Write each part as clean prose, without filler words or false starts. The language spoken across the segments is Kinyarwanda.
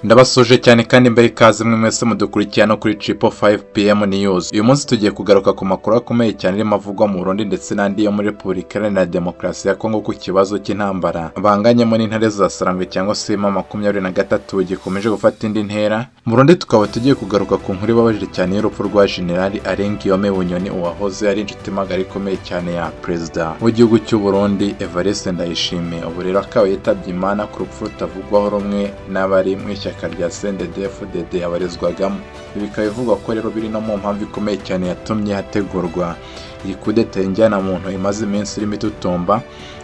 Ndabasoje cyane kandi mbere ikaze mwe mwese mudukurikiye no kuri Triple 5 PM News. Uyu munsi tugiye kugaruka ku makuru akomeye cyane arimo avugwa mu Burundi ndetse n'andi yo muri Repubulika Iharanira Demokarasi ya Kongo ku kibazo cy'intambara banganyemo n'intare za Sarangwe cyangwa se M23 gikomeje gufata indi ntera. Mu Burundi tukaba tugiye kugaruka ku nkuru ibabaje cyane y'urupfu rwa General Allen Guillaume BUNYONI uwahoze ari inshuti magara ikomeye cyane ya Perezida w'igihugu cy'u Burundi Evariste Ndayishimiye. Ubu rero akaba yitabye Imana ku rupfu rutavugwaho rumwe n'abari mu ishyaka rya CNDD-FDD yabarizwagamo. Ibi bikaba bivugwa ko rero biri no mu mpamvu ikomeye cyane yatumye hategurwa iyi coup d'etat injyana muntu imaze iminsi irimo itutumba,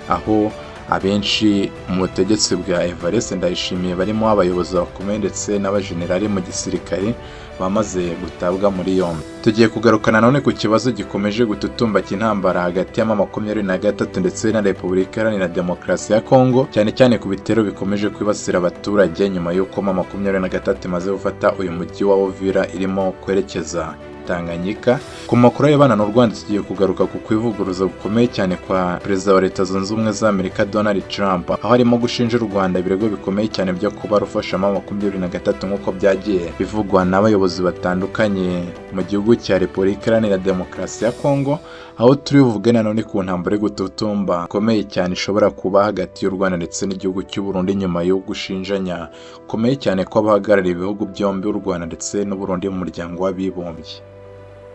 aho abenshi mu butegetsi bwa Evariste Ndayishimiye barimo abayobozi bakomeye ndetse n'abajenerali mu gisirikare bamaze gutabwa muri yombi. Tugiye kugarukana none ku kibazo gikomeje gututumba cy'intambara hagati ya M23 ndetse na Repubulika Iharanira Demokarasi ya Kongo, cyane cyane ku bitero bikomeje kwibasira abaturage nyuma y'uko M23 imaze gufata uyu mujyi wa Uvira irimo kwerekeza Tanganyika. Ku makuru y'abana n'u Rwanda tugiye kugaruka ku kwivuguruza gukomeye cyane kwa Perezida wa Leta Zunze Ubumwe za Amerika Donald Trump, aho arimo gushinja u Rwanda ibirego bikomeye cyane byo kuba rufasha M23 nk'uko byagiye bivugwa n'abayobozi batandukanye mu gihugu cya Repubulika Iharanira Demokarasi ya Kongo, aho turi buvuge nanone ku ntambara yo gututumba ikomeye cyane ishobora kuba hagati y'u Rwanda ndetse n'igihugu cy'u Burundi nyuma yo gushinjanya komeye cyane ko abahagarariye ibihugu byombi u Rwanda ndetse n'u Burundi mu muryango w'abibumbye.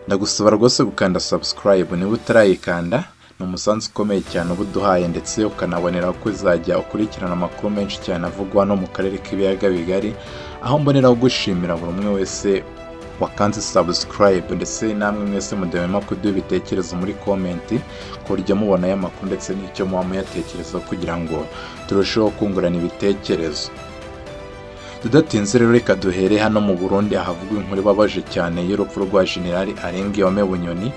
Ndagusaba rwose gukanda subscribe niba utarayikanda, ni umusanzu ukomeye cyane uba uduhaye ndetse ukanabonera ko uzajya ukurikirana amakuru menshi cyane avugwa no mu karere k'ibiyaga bigari, aho mboneraho gushimira buri umwe wese wakanze subscribe ndetse namwe mwese mudahwema kuduha ibitekerezo muri comment ku buryo mubona y'amakuru ndetse n'icyo muba muyatekerezaho kugira ngo turusheho kungurana ibitekerezo. Tudatinze rero reka duhere hano mu Burundi ahavugwa inkuru ibabaje cyane y'urupfu rwa General Allen Guillaume BUNYONI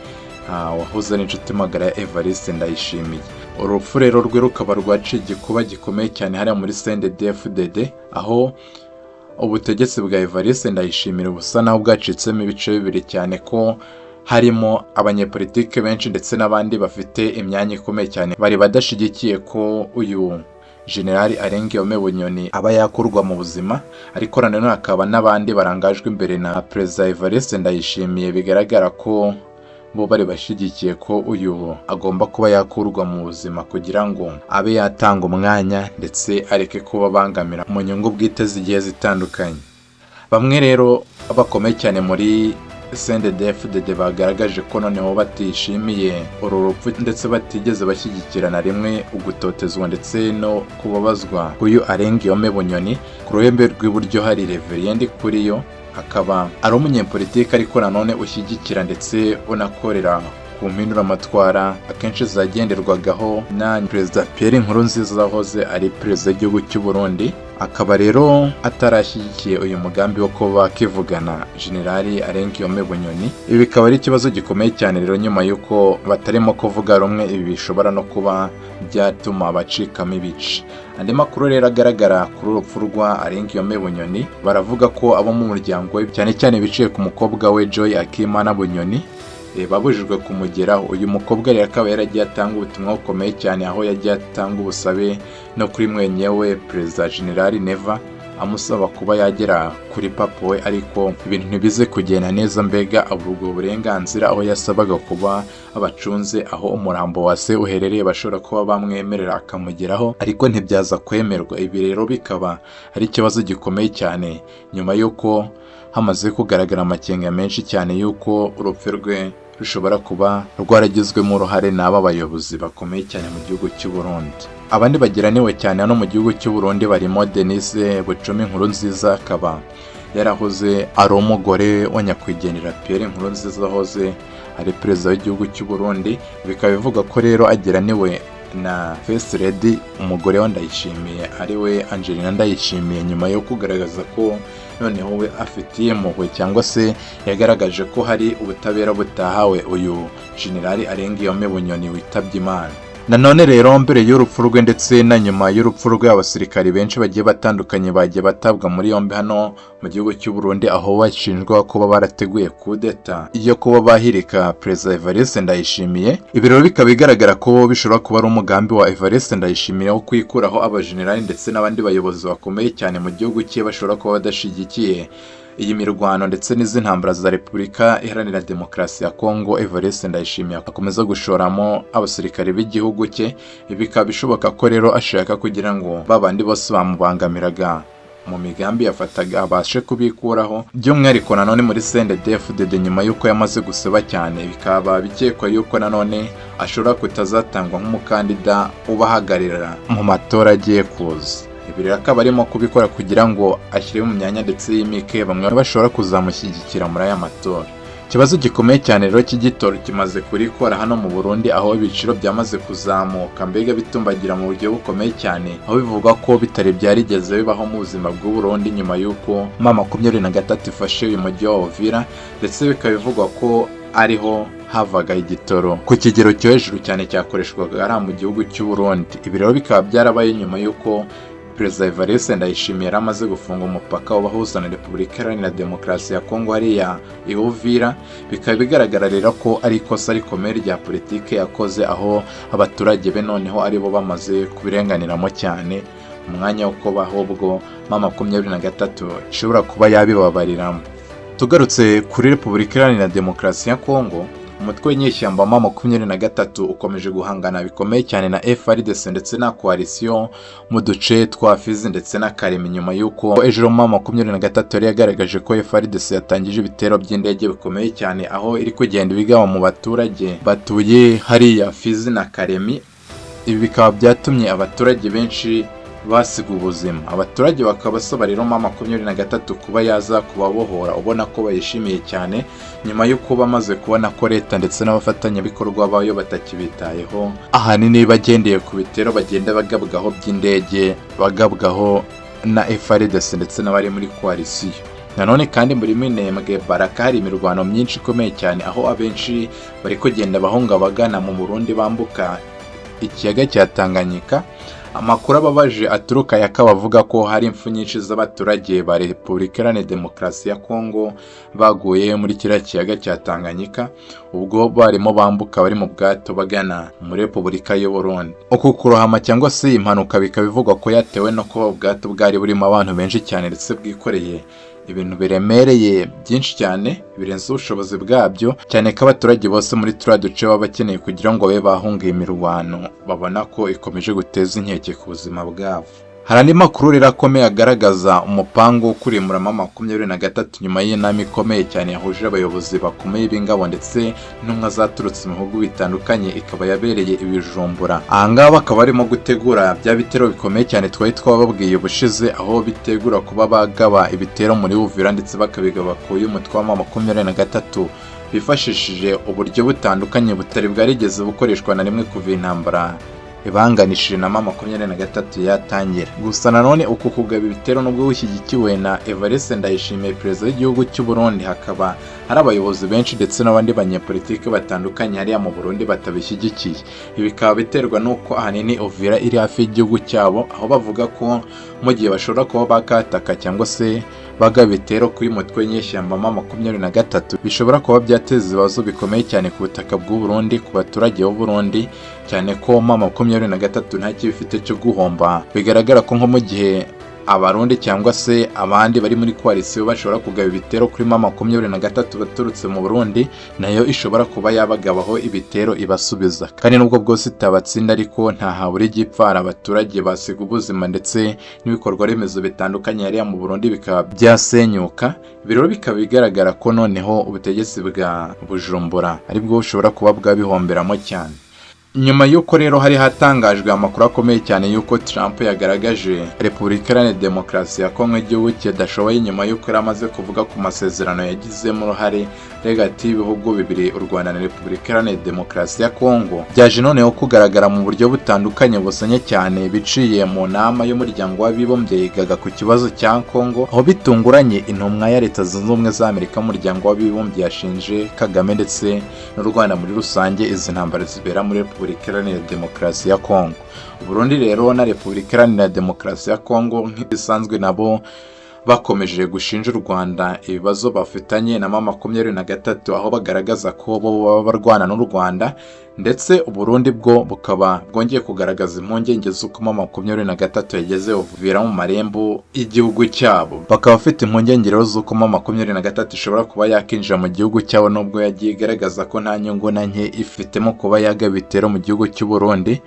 wahoze ari inshuti magara ya Evariste Ndayishimiye. Urupfu rero rwe rukaba rwaciye igikuba gikomeye cyane hariya muri CNDD-FDD, aho ubutegetsi bwa Evariste Ndayishimiye busa naho bwacitsemo ibice bibiri cyane, ko harimo abanyepolitike benshi ndetse n'abandi bafite imyanya ikomeye cyane bari badashigikiye ko uyu General Allen Guillaume BUNYONI aba yakurwa mu buzima, ariko nanone hakaba n'abandi barangajwe imbere na Perezida Evariste Ndayishimiye bigaragara ko bo bari bashyigikiye ko uyu agomba kuba yakurwa mu buzima kugira ngo abe yatanga umwanya ndetse areke kuba bangamira mu nyungu bwite zigiye zitandukanye. Bamwe rero bakomeye cyane muri CNDD-FDD bagaragaje ko noneho batishimiye uru rupfu ndetse batigeze bashyigikira na rimwe ugutotezwa ndetse no kubabazwa uyu Allen Guillaume BUNYONI. Ku ruhembe rw'iburyo hari Reverend Ikurikiye, akaba ari umunyepolitike ariko nanone ushyigikira ndetse unakorera ku mpinduramatwara akenshi zagenderwagaho na Perezida Pierre Nkurunziza wahoze ari Perezida w'igihugu cy'u Burundi. Akaba rero atarashyigikiye uyu mugambi wo kuba bakivugana General Allen Guillaume BUNYONI. Ibi bikaba ari ikibazo gikomeye cyane rero nyuma y'uko batarimo kuvuga rumwe, ibi bishobora no kuba byatuma bacikamo ibice. Andi makuru rero agaragara kuri urupfu rwa Allen Guillaume BUNYONI, baravuga ko abo mu muryango we cyane cyane biciye ku mukobwa we Joy Akimana BUNYONI babujijwe kumugeraho. Uyu mukobwa rero akaba yaragiye atanga ubutumwa bukomeye cyane, aho yagiye atanga ubusabe no kuri mwenyewe Perezida General Neva amusaba kuba yagera kuri papa we, ariko ibintu ntibize kugenda neza, mbega aburwa uburenganzira, aho yasabaga kuba abacunze aho umurambo wa se uherereye bashobora kuba bamwemerera akamugeraho, ariko ntibyaza kwemerwa. Ibi rero bikaba ari ikibazo gikomeye cyane nyuma y'uko hamaze kugaragara amakenga menshi cyane y'uko urupfu rwe rushobora kuba rwaragizwemo uruhare n'aba bayobozi bakomeye cyane mu gihugu cy'u Burundi. Abandi bagiraniwe cyane hano mu gihugu cy'u Burundi barimo Denise Bucumi Nkurunziza, akaba yarahoze ari umugore wa nyakwigendera Pierre Nkurunziza wahoze ari Perezida w'igihugu cy'u Burundi. Bikaba bivuga ko rero agiraniwe na First Lady umugore wa Ndayishimiye ari we Angelina Ndayishimiye, nyuma yo kugaragaza ko noneho we afitiye impuhwe cyangwa se yagaragaje ko hari ubutabera butahawe uyu General Allen Guillaume BUNYONI witabye Imana. Nanone rero mbere y'urupfu rwe ndetse na nyuma y'urupfu rwe abasirikari benshi bagiye batandukanye bagiye batabwa muri yombi hano mu gihugu cy'u Burundi, aho bashinjwa kuba barateguye coup d'etat iyo kuba bahirika Perezida Evariste Ndayishimiye. Ibi rero bikaba bigaragara ko bishobora kuba ari umugambi wa Evariste Ndayishimiye wo kwikuraho abajenerali ndetse n'abandi bayobozi bakomeye cyane mu gihugu cye bashobora kuba badashigikiye iyi mirwano ndetse n'izi ntambara za Repubulika Iharanira Demokarasi ya Kongo Evariste Ndayishimiye akomeza gushoramo abasirikare b'igihugu cye. Ibi bikaba bishoboka ko rero ashaka kugira ngo babandi bose bamubangamiraga mu migambi yafataga abashe kubikuraho, by'umwihariko nanone muri CNDD-FDD nyuma y'uko yamaze guseba cyane. Bikaba bikekwa y'uko nanone ashobora kutazatangwa nk'umukandida ubahagararira mu matora agiye kuza. Ibi rero akaba arimo kubikora kugira ngo ashyire mu myanya ndetse yimike bamwe bashobora kuzamushyigikira muri aya matora. Ikibazo gikomeye cyane rero cy'igitoro kimaze kurikora hano mu Burundi, aho ibiciro byamaze kuzamuka mbega bitumbagira mu buryo bukomeye cyane, aho bivugwa ko bitari byarigeze bibaho mu buzima bw'u Burundi nyuma y'uko M23 ifashe uyu mujyi wa Uvira, ndetse bikaba bivugwa ko ariho havaga igitoro ku kigero cyo hejuru cyane cyakoreshwaga ari mu gihugu cy'u Burundi. Ibi rero bikaba byarabaye nyuma y'uko Perezida Evariste Ndayishimiye yari amaze gufunga umupaka ubahuza na Repubulika Iharanira Demokarasi ya Kongo hariya i Uvira. Bikaba bigaragara rero ko ari ikosa rikomeye rya politike yakoze, aho abaturage be noneho aribo bamaze kubirenganiramo cyane umwanya wo kuba ahubwo M23 ishobora kuba yabibabariramo. Tugarutse kuri Repubulika Iharanira Demokarasi ya Kongo, umutwe w'inyeshyamba M23 ukomeje guhangana bikomeye cyane na FARDC ndetse na coalition mu duce twa Fizi ndetse na Karemi, nyuma y'uko ejo M23 yari yagaragaje ko FARDC yatangije ibitero by'indege bikomeye cyane, aho iri kugenda ibigaba mu baturage batuye hariya Fizi na Karemi. Ibi bikaba byatumye abaturage benshi basiga ubuzima. Abaturage bakaba basaba rero M23 kuba yaza kubabohora, ubona ko bayishimiye cyane nyuma y'uko bamaze kubona ko leta ndetse n'abafatanyabikorwa bayo batakibitayeho, ahanini bagendeye ku bitero bagenda bagabwaho by'indege, bagabwaho na FARDC ndetse n'abari muri coalition. Nanone kandi muri Minembwe Baraka hari imirwano myinshi ikomeye cyane, aho abenshi bari kugenda bahunga bagana mu Burundi bambuka ikiyaga cya Tanganyika. Amakuru ababaje aturuka yakaba avuga ko hari impfu nyinshi z'abaturage ba Repubulika Iharanira Demokarasi ya Kongo baguye muri kiriya kiyaga cya Tanganyika ubwo barimo bambuka bari mu bwato bagana muri Repubulika y'u Burundi. Uku kurohama cyangwa se impanuka bikaba bivugwa ko yatewe no kuba ubwato bwari burimo abantu benshi cyane ndetse bwikoreye ibintu biremereye byinshi cyane birenze ubushobozi bwabyo, cyane ko abaturage bose muri turiya duce baba bakeneye kugira ngo babe bahunga imirwano babona ko ikomeje guteza inkeke ku buzima bwabo. Hari andi makuru rero akomeye agaragaza umupango wo kurimura M23 nyuma y'inama ikomeye cyane yahuje abayobozi bakomeye b'ingabo ndetse n'intumwa zaturutse mu bihugu bitandukanye, ikaba yabereye i Bujumbura. Aha ngaha bakaba barimo gutegura bya bitero bikomeye cyane twari twababwiye ubushize, aho bitegura kuba bagaba ibitero muri Uvira ndetse bakabigaba ku y'umutwe wa M23 bifashishije uburyo butandukanye butari bwarigeze bukoreshwa na rimwe kuva intambara ibanganishije na M23 yatangira. Gusa nanone uku kugaba ibitero nubwo bushyigikiwe na Evariste Ndayishimiye perezida w'igihugu cy'u Burundi, hakaba hari abayobozi benshi ndetse n'abandi banyepolitike batandukanye hariya mu Burundi batabishyigikiye. Ibi bikaba biterwa n'uko ahanini Uvira iri hafi y'igihugu cyabo, aho bavuga ko mu gihe bashobora kuba bakataka cyangwa se bagaba ibitero kuri mutwe w'inyeshyamba M23 bishobora kuba byateza ibibazo bikomeye cyane ku butaka bw'u Burundi, ku baturage b'u Burundi, cyane ko M23 nta kibifite cyo guhomba. Bigaragara ko nko mu gihe abarundi cyangwa se abandi bari muri coalition bashobora kugaba ibitero kuri M23 baturutse mu Burundi, nayo ishobora kuba yabagabaho ibitero ibasubiza. Kandi nubwo bwose itabatsinda ariko nta habura igipfara, abaturage basiga ubuzima ndetse n'ibikorwa remezo bitandukanye hariya mu Burundi bikaba byasenyuka. Ibiro bikaba bigaragara ko noneho ubutegetsi bwa Bujumbura aribwo bushobora kuba bwabihomberamo cyane. Nyuma y'uko rero hari hatangajwe amakuru akomeye cyane y'uko Trump yagaragaje Repubulika Iharanira Demokarasi ya Kongo igihugu kidashoboye, nyuma y'uko yari amaze kuvuga ku masezerano yagizemo uruhare hagati y'ibihugu bibiri, u Rwanda na Repubulika Iharanira Demokarasi ya Kongo, byaje noneho kugaragara mu buryo butandukanye busanye cyane biciye mu nama y'umuryango w'abibumbye yigaga ku kibazo cya Kongo, aho bitunguranye intumwa ya Leta Zunze Ubumwe za Amerika umuryango w'abibumbye yashinje Kagame ndetse n'u Rwanda muri rusange izi ntambara zibera muri Repubulika Iharanira Demokarasi ya Kongo. Burundi rero na Repubulika Iharanira Demokarasi ya Kongo nk'ibisanzwe nabo bakomeje gushinja u Rwanda ibibazo bafitanye na M23 aho bagaragaza ko bo baba barwana n'u Rwanda, ndetse Burundi bwo bukaba bwongeye kugaragaza impungenge z'uko M23 yageze Uvira mu marembo y'igihugu cyabo. Bakaba bafite impungenge rero z'uko M23 ishobora kuba yakinjira mu gihugu cyabo, nubwo yagiye igaragaza ko nta nyungu na nke ifitemo kuba yagaba ibitero mu gihugu cy'u Burundi.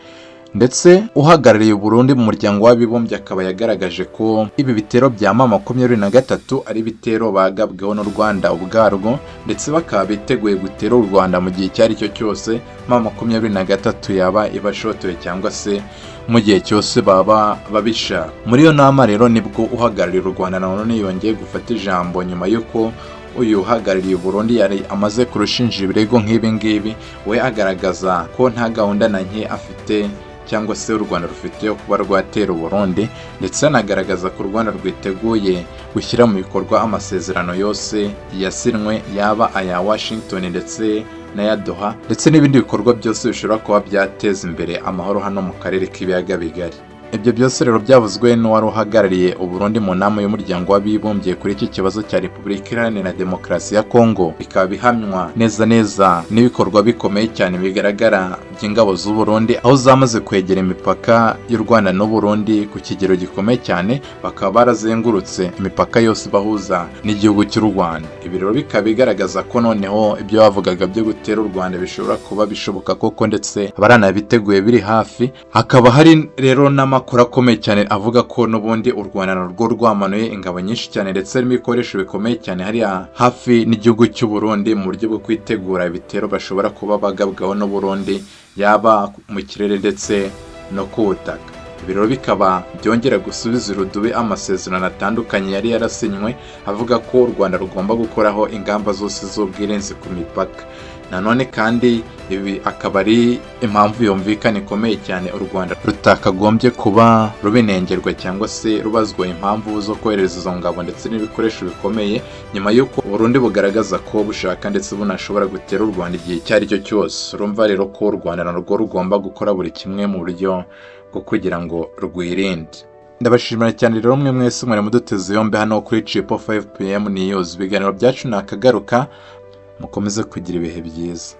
Ndetse uhagarariye Burundi mu muryango w'abibumbye akaba yagaragaje ko ibi bitero bya M23 ari ibitero bagabweho n'u Rwanda ubwarwo, ndetse bakaba biteguye gutera u Rwanda mu gihe icyo ari cyo cyose M23 yaba ibashotoye cyangwa se mu gihe cyose baba babishaka. Muri iyo nama rero nibwo uhagarariye u Rwanda nanone yongeye gufata ijambo nyuma y'uko uyu uhagarariye Burundi yari amaze kurushinja ibirego nk'ibi ngibi, we agaragaza ko nta gahunda na nke afite cyangwa se u Rwanda rufite yo kuba rwatera Burundi, ndetse anagaragaza ko u Rwanda rwiteguye gushyira mu bikorwa amasezerano yose yasinwe, yaba aya Washington ndetse n'aya Doha, ndetse n'ibindi bikorwa byose bishobora kuba byateza imbere amahoro hano mu karere k'ibiyaga bigari. Ibyo byose rero byavuzwe n'uwari uhagarariye Burundi mu nama y'umuryango w'abibumbye kuri iki kibazo cya Repubulika Iharanira Demokarasi ya Kongo. Bikaba bihamywa neza n'ibikorwa bikomeye cyane bigaragara by'ingabo z'u Burundi, aho zamaze kwegera imipaka y'u Rwanda n'u Burundi ku kigero gikomeye cyane, bakaba barazengurutse imipaka yose bahuza n'igihugu cy'u Rwanda. Ibi rero bikaba bigaragaza ko noneho ibyo bavugaga byo gutera u Rwanda bishobora kuba bishoboka koko, ndetse baranabiteguye biri hafi. Hakaba hari rero n'amakuru akomeye cyane avuga ko n'ubundi u Rwanda narwo rwamanuye ingabo nyinshi cyane ndetse n'ibikoresho bikomeye cyane hariya hafi n'igihugu cy'u Burundi mu buryo bwo kwitegura ibitero bashobora kuba bagabwaho n'u Burundi, yaba mu kirere ndetse no ku butaka. Ibi rero bikaba byongera gusubiza irudubi amasezerano atandukanye yari yarasinywe avuga ko u Rwanda rugomba gukoraho ingamba zose z'ubwirinzi ku mipaka. Nanone kandi ibi akaba ari impamvu yumvikana ikomeye cyane u Rwanda rutakagombye kuba rubinengerwa cyangwa se rubazwa impamvu zo kohereza izo ngabo ndetse n'ibikoresho bikomeye, nyuma y'uko Burundi bugaragaza ko bushaka ndetse bunashobora gutera u Rwanda igihe icyo ari cyo cyose. Urumva rero ko u Rwanda narwo rugomba gukora buri kimwe mu buryo bwo kugira ngo rwirinde. Ndabashimira cyane rero mwe mwese mwari muduteze yombi hano kuri Triple 5 PM News. Ibiganiro byacu nakagaruka, mukomeze kugira ibihe byiza.